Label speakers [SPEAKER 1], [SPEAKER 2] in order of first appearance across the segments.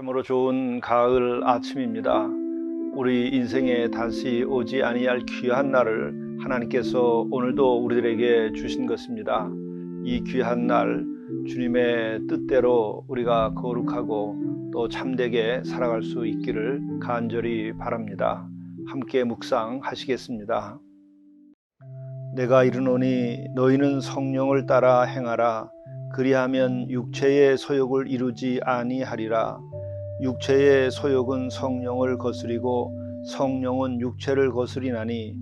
[SPEAKER 1] 참으로 좋은 가을 아침입니다. 우리 인생에 다시 오지 아니할 귀한 날을 하나님께서 오늘도 우리들에게 주신 것입니다. 이 귀한 날 주님의 뜻대로 우리가 거룩하고 또 참되게 살아갈 수 있기를 간절히 바랍니다. 함께 묵상하시겠습니다. 내가 이르노니 너희는 성령을 따라 행하라. 그리하면 육체의 소욕을 이루지 아니하리라. 육체의 소욕은 성령을 거스리고 성령은 육체를 거스리나니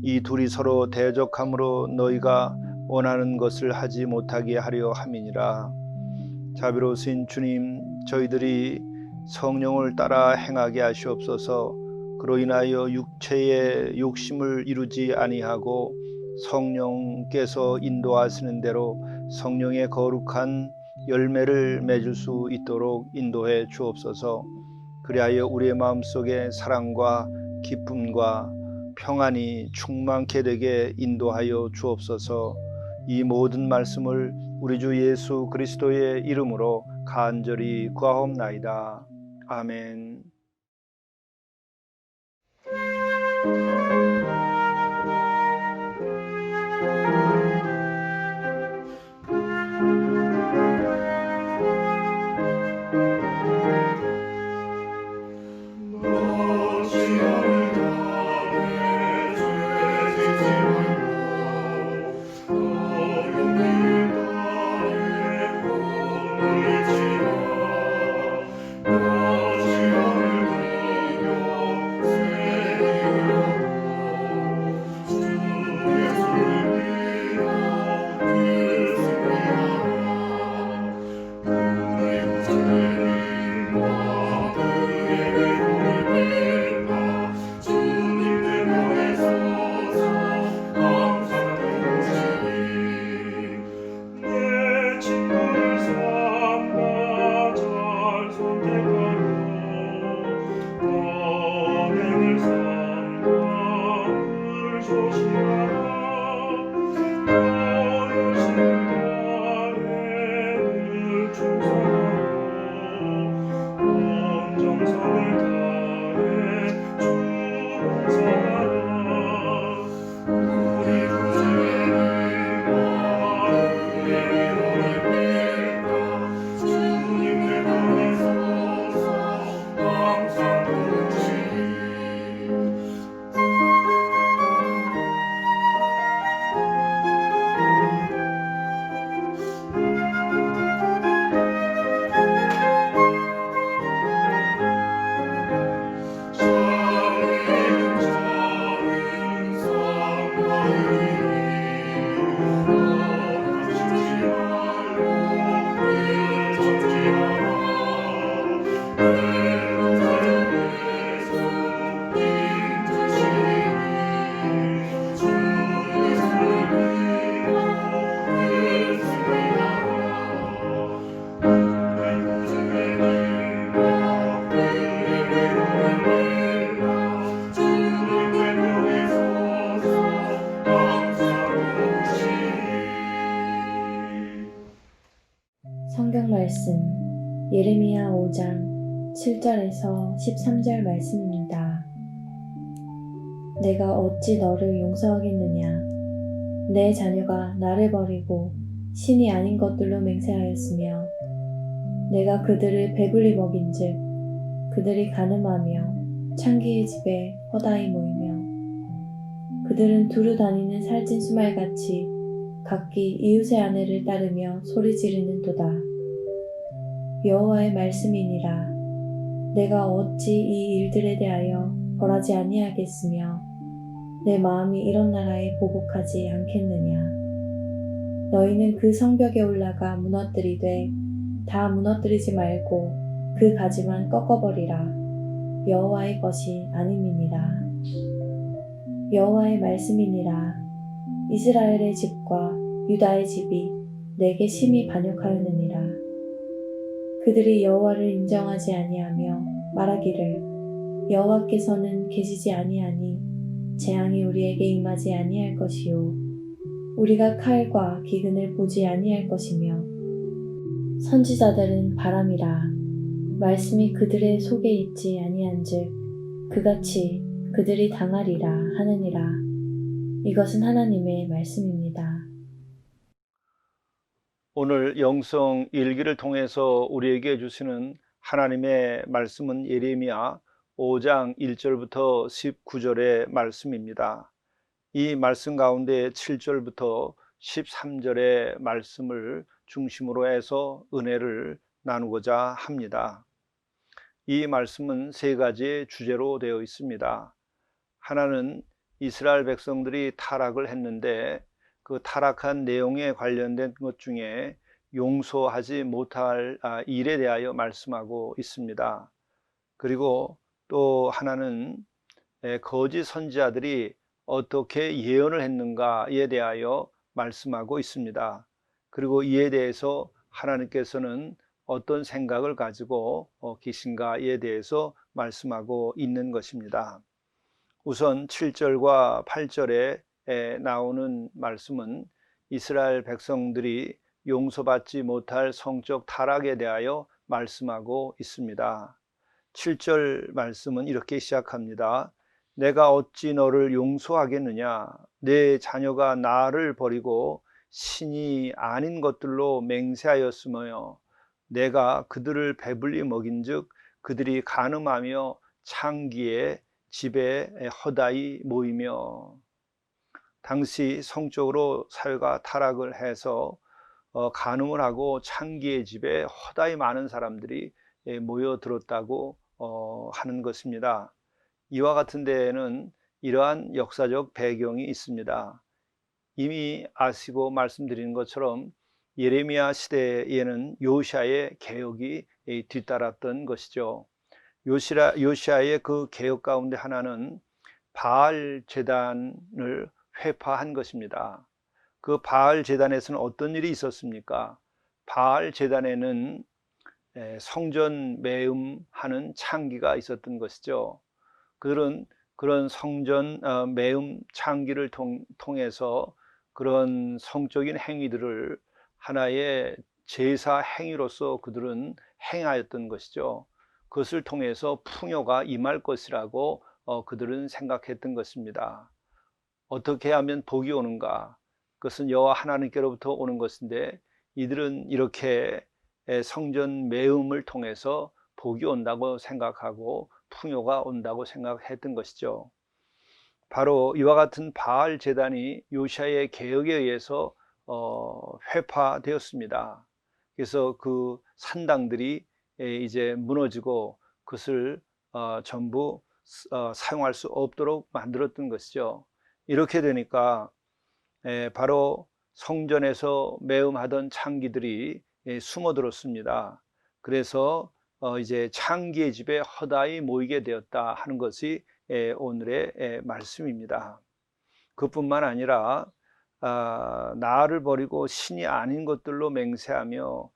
[SPEAKER 1] 이 둘이 서로 대적함으로 너희가 원하는 것을 하지 못하게 하려 함이니라. 자비로우신 주님, 저희들이 성령을 따라 행하게 하시옵소서. 그로 인하여 육체의 욕심을 이루지 아니하고 성령께서 인도하시는 대로 성령의 거룩한 열매를 맺을 수 있도록 인도해 주옵소서. 그리하여 우리의 마음속에 사랑과 기쁨과 평안이 충만케 되게 인도하여 주옵소서. 이 모든 말씀을 우리 주 예수 그리스도의 이름으로 간절히 구하옵나이다. 아멘.
[SPEAKER 2] 성경 말씀 예레미야 5장 7절에서 13절 말씀입니다. 내가 어찌 너를 용서하겠느냐? 내 자녀가 나를 버리고 신이 아닌 것들로 맹세하였으며 내가 그들을 배불리 먹인즉 그들이 가늠하며 창기의 집에 허다히 모이며 그들은 두루 다니는 살찐 수말같이 각기 이웃의 아내를 따르며 소리 지르는도다. 여호와의 말씀이니라. 내가 어찌 이 일들에 대하여 벌하지 아니하겠으며 내 마음이 이런 나라에 보복하지 않겠느냐. 너희는 그 성벽에 올라가 무너뜨리되 다 무너뜨리지 말고 그 가지만 꺾어버리라. 여호와의 것이 아님이니라. 여호와의 말씀이니라. 이스라엘의 집과 유다의 집이 내게 심히 반역하였느니라. 그들이 여호와를 인정하지 아니하며 말하기를 여호와께서는 계시지 아니하니 재앙이 우리에게 임하지 아니할 것이요 우리가 칼과 기근을 보지 아니할 것이며 선지자들은 바람이라. 말씀이 그들의 속에 있지 아니한즉 그같이 그들이 당하리라 하느니라. 이것은 하나님의 말씀입니다.
[SPEAKER 1] 오늘 영성 일기를 통해서 우리에게 주시는 하나님의 말씀은 예레미야 5장 1절부터 19절의 말씀입니다. 이 말씀 가운데 7절부터 13절의 말씀을 중심으로 해서 은혜를 나누고자 합니다. 이 말씀은 세 가지의 주제로 되어 있습니다. 하나는 이스라엘 백성들이 타락을 했는데 그 타락한 내용에 관련된 것 중에 용서하지 못할 일에 대하여 말씀하고 있습니다. 그리고 또 하나는 거짓 선지자들이 어떻게 예언을 했는가에 대하여 말씀하고 있습니다. 그리고 이에 대해서 하나님께서는 어떤 생각을 가지고 계신가에 대해서 말씀하고 있는 것입니다. 우선 7절과 8절에 나오는 말씀은 이스라엘 백성들이 용서받지 못할 성적 타락에 대하여 말씀하고 있습니다. 7절 말씀은 이렇게 시작합니다. 내가 어찌 너를 용서하겠느냐? 내 자녀가 나를 버리고 신이 아닌 것들로 맹세하였으며 내가 그들을 배불리 먹인즉 그들이 간음하며 창기에 집에 허다히 모이며. 당시 성적으로 사회가 타락을 해서 간음을 하고 창기의 집에 허다히 많은 사람들이 모여들었다고 하는 것입니다. 이와 같은 데에는 이러한 역사적 배경이 있습니다. 이미 아시고 말씀드린 것처럼 예레미야 시대에는 요시아의 개혁이 뒤따랐던 것이죠. 요시아의 그 개혁 가운데 하나는 바알 제단을 회파한 것입니다. 그 바알 제단에서는 어떤 일이 있었습니까? 바알 제단에는 성전 매음하는 창기가 있었던 것이죠. 그들은 그런 성전 매음 창기를 통해서 그런 성적인 행위들을 하나의 제사 행위로서 그들은 행하였던 것이죠. 그것을 통해서 풍요가 임할 것이라고 그들은 생각했던 것입니다. 어떻게 하면 복이 오는가? 그것은 여호와 하나님께로부터 오는 것인데 이들은 이렇게 성전 매음을 통해서 복이 온다고 생각하고 풍요가 온다고 생각했던 것이죠. 바로 이와 같은 바알 제단이 요시아의 개혁에 의해서 회파되었습니다. 그래서 그 산당들이 이제 무너지고 그것을 전부 사용할 수 없도록 만들었던 것이죠. 이렇게 되니까 바로 성전에서 매음하던 창기들이 숨어들었습니다. 그래서 이제 창기의 집에 허다히 모이게 되었다 하는 것이 오늘의 말씀입니다. 그뿐만 아니라 나를 버리고 신이 아닌 것들로 맹세하며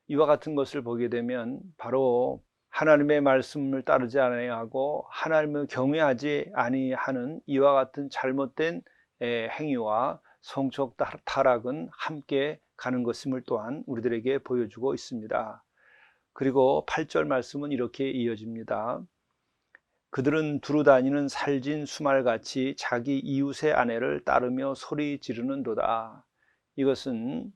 [SPEAKER 1] 이와 같은 것을 보게 되면 바로 하나님의 말씀을 따르지 아니하고 하나님을 경외하지 아니하는 이와 같은 잘못된 행위와 성적 타락은 함께 가는 것임을 또한 우리들에게 보여주고 있습니다. 그리고 8절 말씀은 이렇게 이어집니다. 그들은 두루 다니는 살진 수말같이 자기 이웃의 아내를 따르며 소리 지르는도다. 이것은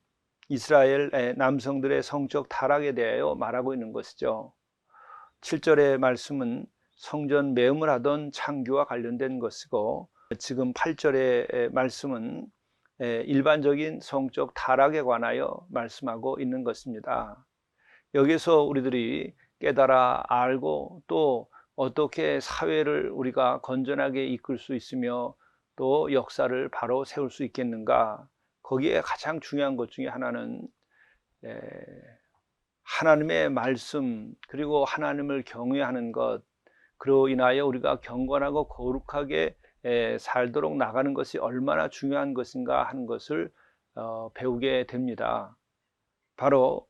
[SPEAKER 1] 이스라엘 남성들의 성적 타락에 대하여 말하고 있는 것이죠. 7절의 말씀은 성전 매음을 하던 창기와 관련된 것이고 지금 8절의 말씀은 일반적인 성적 타락에 관하여 말씀하고 있는 것입니다. 여기서 우리들이 깨달아 알고 또 어떻게 사회를 우리가 건전하게 이끌 수 있으며 또 역사를 바로 세울 수 있겠는가? 거기에 가장 중요한 것 중에 하나는 에, 하나님의 말씀 그리고 하나님을 경외하는 것, 그로 인하여 우리가 경건하고 거룩하게 살도록 나가는 것이 얼마나 중요한 것인가 하는 것을 배우게 됩니다. 바로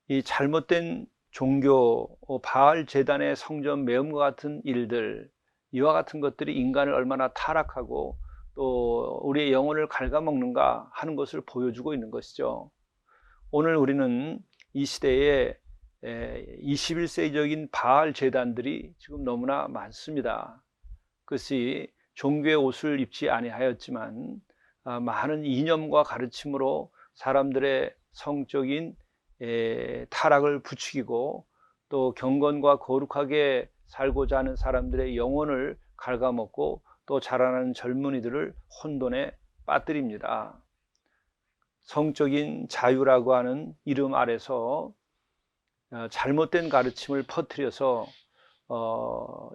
[SPEAKER 1] 이 잘못된 종교, 바알 제단의 성전 매음과 같은 일들, 이와 같은 것들이 인간을 얼마나 타락하고 또 우리의 영혼을 갉아먹는가 하는 것을 보여주고 있는 것이죠. 오늘 우리는 이 시대에 21세기적인 바알 제단들이 지금 너무나 많습니다. 그것이 종교의 옷을 입지 아니하였지만 많은 이념과 가르침으로 사람들의 성적인 타락을 부추기고 또 경건과 거룩하게 살고자 하는 사람들의 영혼을 갉아먹고 또 자라나는 젊은이들을 혼돈에 빠뜨립니다. 성적인 자유라고 하는 이름 아래서 잘못된 가르침을 퍼뜨려서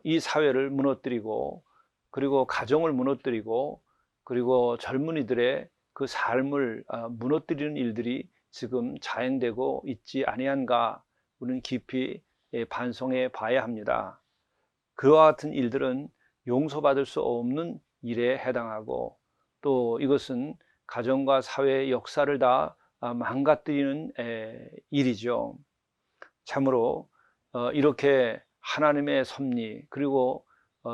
[SPEAKER 1] 이 사회를 무너뜨리고 그리고 가정을 무너뜨리고 그리고 젊은이들의 그 삶을 무너뜨리는 일들이 지금 자행되고 있지 아니한가 우리는 깊이 반성해 봐야 합니다. 그와 같은 일들은 용서받을 수 없는 일에 해당하고 또 이것은 가정과 사회의 역사를 다 망가뜨리는 일이죠. 참으로 이렇게 하나님의 섭리 그리고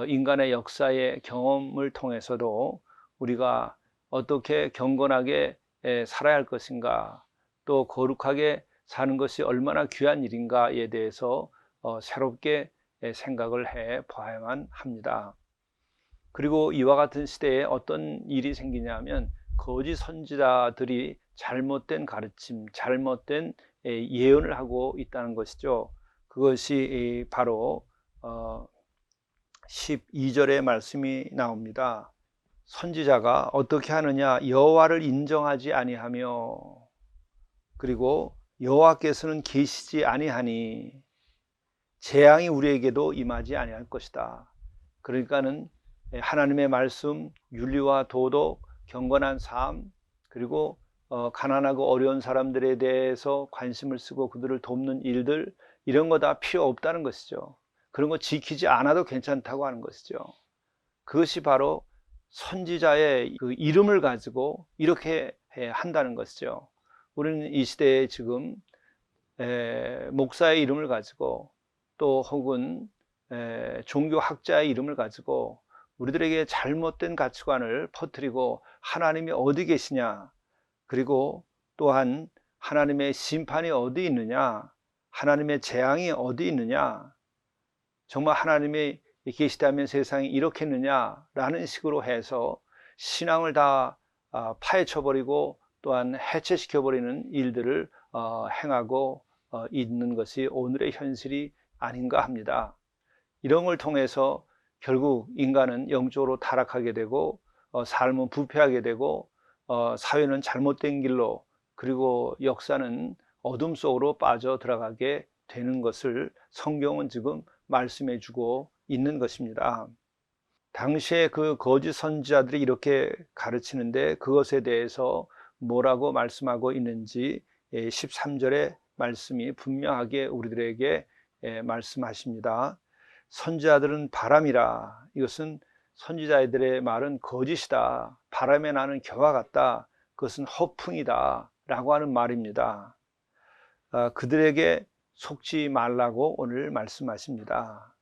[SPEAKER 1] 인간의 역사의 경험을 통해서도 우리가 어떻게 경건하게 살아야 할 것인가 또 거룩하게 사는 것이 얼마나 귀한 일인가에 대해서 새롭게 생각을 해 봐야만 합니다. 그리고 이와 같은 시대에 어떤 일이 생기냐면 거짓 선지자들이 잘못된 가르침, 잘못된 예언을 하고 있다는 것이죠. 그것이 바로 12절의 말씀이 나옵니다. 선지자가 어떻게 하느냐? 여호와를 인정하지 아니하며 그리고 여호와께서는 계시지 아니하니 재앙이 우리에게도 임하지 아니할 것이다. 그러니까는 하나님의 말씀, 윤리와 도덕, 경건한 삶, 그리고 가난하고 어려운 사람들에 대해서 관심을 쓰고 그들을 돕는 일들, 이런 거 다 필요 없다는 것이죠. 그런 거 지키지 않아도 괜찮다고 하는 것이죠. 그것이 바로 선지자의 그 이름을 가지고 이렇게 한다는 것이죠. 우리는 이 시대에 지금 목사의 이름을 가지고 또 혹은 종교학자의 이름을 가지고 우리들에게 잘못된 가치관을 퍼뜨리고 하나님이 어디 계시냐, 그리고 또한 하나님의 심판이 어디 있느냐, 하나님의 재앙이 어디 있느냐, 정말 하나님이 계시다면 세상이 이렇겠느냐라는 식으로 해서 신앙을 다 파헤쳐버리고 또한 해체시켜버리는 일들을 행하고 있는 것이 오늘의 현실이 아닌가 합니다. 이런 걸 통해서 결국 인간은 영적으로 타락하게 되고 삶은 부패하게 되고 사회는 잘못된 길로 그리고 역사는 어둠 속으로 빠져 들어가게 되는 것을 성경은 지금 말씀해 주고 있는 것입니다. 당시에 그 거짓 선지자들이 이렇게 가르치는데 그것에 대해서 뭐라고 말씀하고 있는지 13절의 말씀이 분명하게 우리들에게 말씀하십니다. 선지자들은 바람이라, 이것은 선지자들의 말은 거짓이다, 바람에 나는 겨와 같다, 그것은 허풍이다 라고 하는 말입니다. 그들에게 속지 말라고 오늘 말씀하십니다.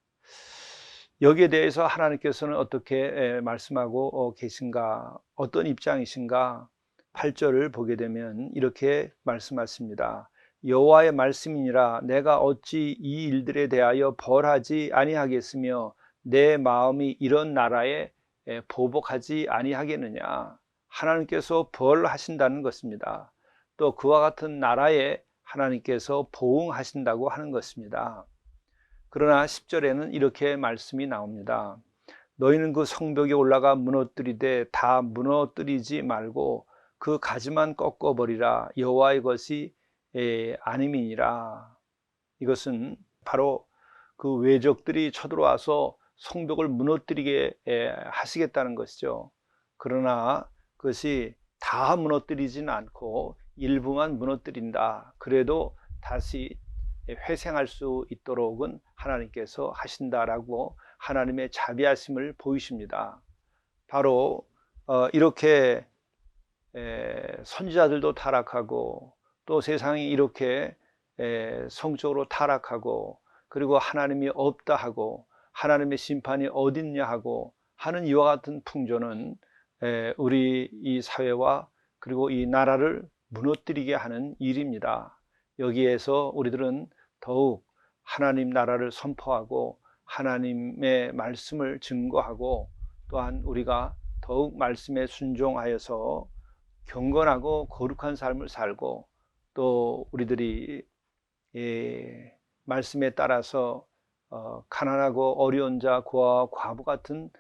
[SPEAKER 1] 여기에 대해서 하나님께서는 어떻게 말씀하고 계신가, 어떤 입장이신가? 8절을 보게 되면 이렇게 말씀하십니다. 여호와의 말씀이니라, 내가 어찌 이 일들에 대하여 벌하지 아니하겠으며 내 마음이 이런 나라에 보복하지 아니하겠느냐. 하나님께서 벌하신다는 것입니다. 또 그와 같은 나라에 하나님께서 보응하신다고 하는 것입니다. 그러나 10절에는 이렇게 말씀이 나옵니다. 너희는 그 성벽에 올라가 무너뜨리되 다 무너뜨리지 말고 그 가지만 꺾어버리라. 여호와의 것이 아님이니라. 이것은 바로 그 외적들이 쳐들어와서 성벽을 무너뜨리게 하시겠다는 것이죠. 그러나 그것이 다 무너뜨리진 않고 일부만 무너뜨린다. 그래도 다시 회생할 수 있도록은 하나님께서 하신다라고 하나님의 자비하심을 보이십니다. 바로 이렇게 선지자들도 타락하고 또 세상이 이렇게 성적으로 타락하고 그리고 하나님이 없다 하고 하나님의 심판이 어딨냐 하고 하는 이와 같은 풍조는 우리 이 사회와 그리고 이 나라를 무너뜨리게 하는 일입니다. 여기에서 우리들은 더욱 하나님 나라를 선포하고 하나님의 말씀을 증거하고 또한 우리가 더욱 말씀에 순종하여서 경건하고 거룩한 삶을 살고 또 우리들이 말씀에 따라서 가난하고 어려운 자, 고아와 과부 같은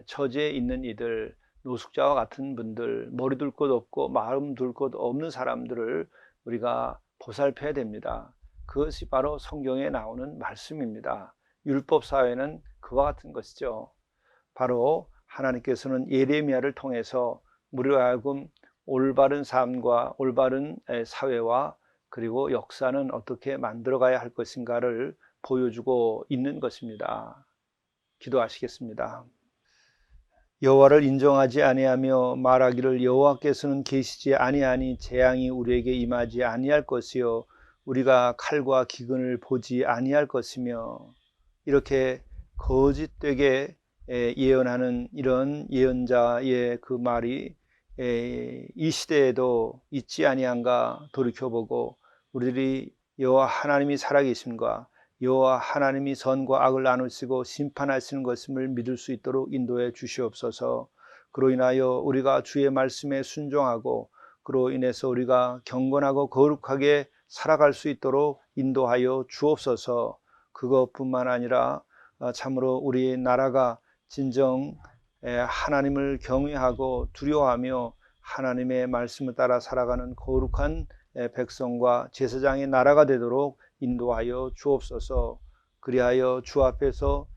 [SPEAKER 1] 처지에 있는 이들, 노숙자와 같은 분들, 머리 둘 곳 없고 마음 둘 곳 없는 사람들을 우리가 보살펴야 됩니다. 그것이 바로 성경에 나오는 말씀입니다. 율법 사회는 그와 같은 것이죠. 바로 하나님께서는 예레미야를 통해서 우리로 하여금 올바른 삶과 올바른 사회와 그리고 역사는 어떻게 만들어가야 할 것인가를 보여주고 있는 것입니다. 기도하시겠습니다. 여호와를 인정하지 아니하며 말하기를 여호와께서는 계시지 아니하니 재앙이 우리에게 임하지 아니할 것이요 우리가 칼과 기근을 보지 아니할 것이며 이렇게 거짓되게 예언하는 이런 예언자의 그 말이 이 시대에도 있지 아니한가 돌이켜보고 우리들이 여호와 하나님이 살아계심과 여호와 하나님이 선과 악을 나누시고 심판하시는 것임을 믿을 수 있도록 인도해 주시옵소서. 그로 인하여 우리가 주의 말씀에 순종하고 그로 인해서 우리가 경건하고 거룩하게 살아갈 수 있도록 인도하여 주옵소서. 그것뿐만 아니라 참으로 우리 나라가 진정 하나님을 경외하고 두려워하며 하나님의 말씀을 따라 살아가는 거룩한 백성과 제사장의 나라가 되도록 인도하여 주옵소서. 그리하여 주 앞에서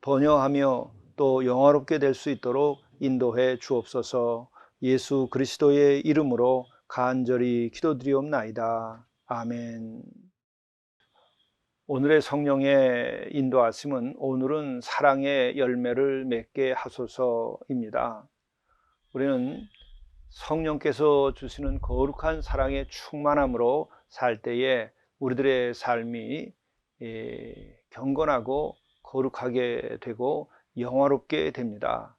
[SPEAKER 1] 번영하며 또 영화롭게 될 수 있도록 인도해 주옵소서. 예수 그리스도의 이름으로 간절히 기도드리옵나이다. 아멘. 오늘의 성령의 인도하심은 오늘은 사랑의 열매를 맺게 하소서입니다. 우리는 성령께서 주시는 거룩한 사랑의 충만함으로 살 때에 우리들의 삶이 경건하고 거룩하게 되고 영화롭게 됩니다.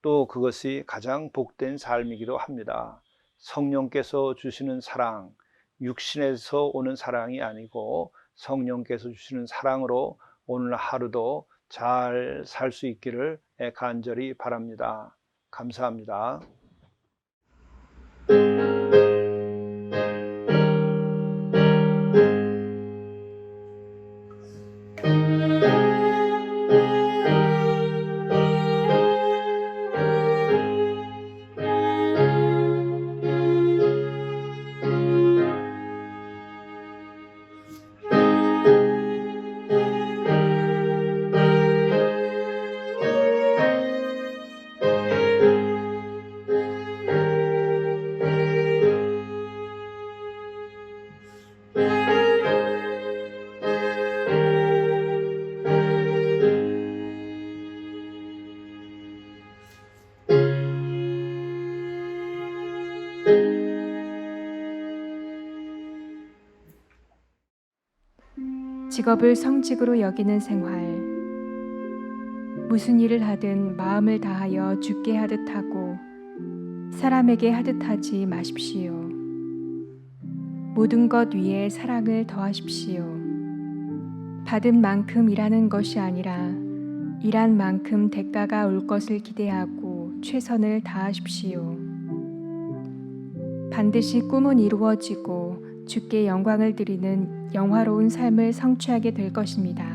[SPEAKER 1] 또 그것이 가장 복된 삶이기도 합니다. 성령께서 주시는 사랑, 육신에서 오는 사랑이 아니고 성령께서 주시는 사랑으로 오늘 하루도 잘 살 수 있기를 간절히 바랍니다. 감사합니다.
[SPEAKER 3] 직업을 성직으로 여기는 생활. 무슨 일을 하든 마음을 다하여 주께 하듯 하고 사람에게 하듯 하지 마십시오. 모든 것 위에 사랑을 더하십시오. 받은 만큼 일하는 것이 아니라 일한 만큼 대가가 올 것을 기대하고 최선을 다하십시오. 반드시 꿈은 이루어지고 주께 영광을 드리는 영화로운 삶을 성취하게 될 것입니다.